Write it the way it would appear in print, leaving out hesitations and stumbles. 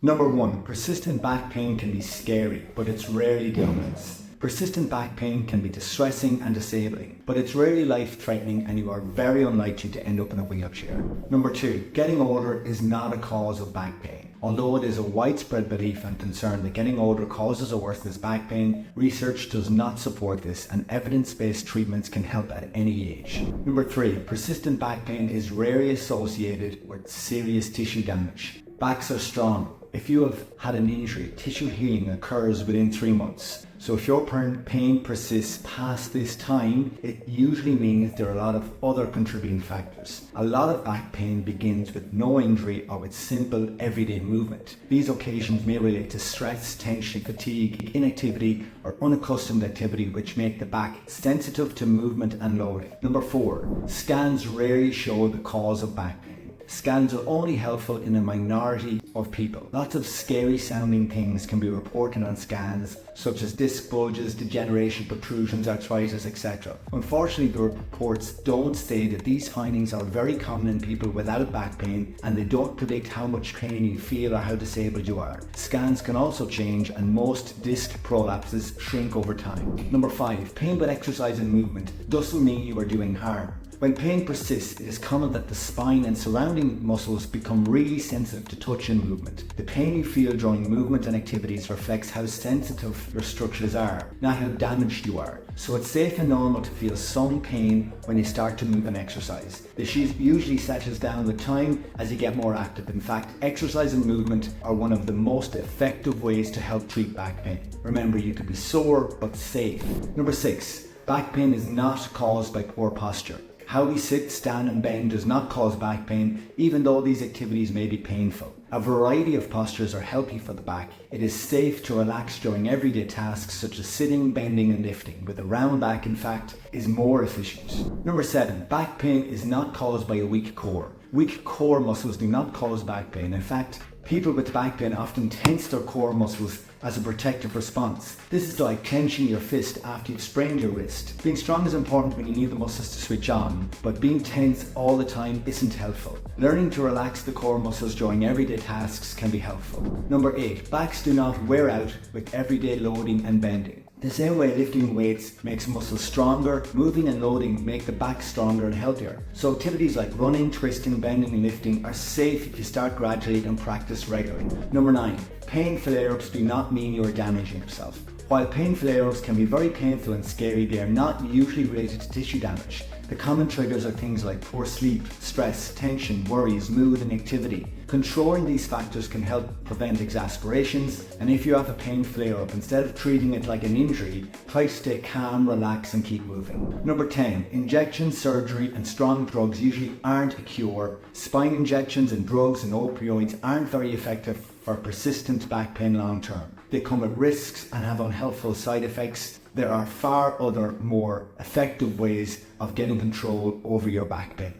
Number 1, persistent back pain can be scary, but it's rarely dangerous. Persistent back pain can be distressing and disabling, but it's rarely life-threatening and you are very unlikely to end up in a wheelchair. Number 2, getting older is not a cause of back pain. Although it is a widespread belief and concern that getting older causes or worsens back pain, research does not support this and evidence-based treatments can help at any age. Number 3, persistent back pain is rarely associated with serious tissue damage. Backs are strong. If you have had an injury, tissue healing occurs within 3 months. So if your pain persists past this time, it usually means there are a lot of other contributing factors. A lot of back pain begins with no injury or with simple everyday movement. These occasions may relate to stress, tension, fatigue, inactivity, or unaccustomed activity which make the back sensitive to movement and loading. Number 4, scans rarely show the cause of back pain. Scans are only helpful in a minority of people. Lots of scary sounding things can be reported on scans, such as disc bulges, degeneration, protrusions, arthritis, etc. Unfortunately, the reports don't say that these findings are very common in people without back pain and they don't predict how much pain you feel or how disabled you are. Scans can also change and most disc prolapses shrink over time. Number 5, pain with exercise and movement doesn't mean you are doing harm. When pain persists, it is common that the spine and surrounding muscles become really sensitive to touch and movement. The pain you feel during movement and activities reflects how sensitive your structures are, not how damaged you are. So it's safe and normal to feel some pain when you start to move and exercise. This usually settles down with time as you get more active. In fact, exercise and movement are one of the most effective ways to help treat back pain. Remember, you could be sore but safe. Number 6, back pain is not caused by poor posture. How we sit, stand and bend does not cause back pain, even though these activities may be painful. A variety of postures are healthy for the back. It is safe to relax during everyday tasks such as sitting, bending and lifting. With a round back, in fact, is more efficient. Number 7, back pain is not caused by a weak core. Weak core muscles do not cause back pain. In fact, people with back pain often tense their core muscles as a protective response. This is like clenching your fist after you've sprained your wrist. Being strong is important when you need the muscles to switch on, but being tense all the time isn't helpful. Learning to relax the core muscles during everyday tasks can be helpful. Number 8, backs do not wear out with everyday loading and bending. The same way lifting weights makes muscles stronger, moving and loading make the back stronger and healthier. So activities like running, twisting, bending and lifting are safe if you start gradually and practice regularly. Number 9, pain flare-ups do not mean you are damaging yourself. While pain flare-ups can be very painful and scary, they are not usually related to tissue damage. The common triggers are things like poor sleep, stress, tension, worries, mood and activity. Controlling these factors can help prevent exasperations, and if you have a pain flare-up, instead of treating it like an injury, try to stay calm, relax and keep moving. Number 10, injections, surgery and strong drugs usually aren't a cure. Spine injections and drugs and opioids aren't very effective for persistent back pain long term. They come with risks and have unhelpful side effects. There are far other more effective ways of getting control over your back pain.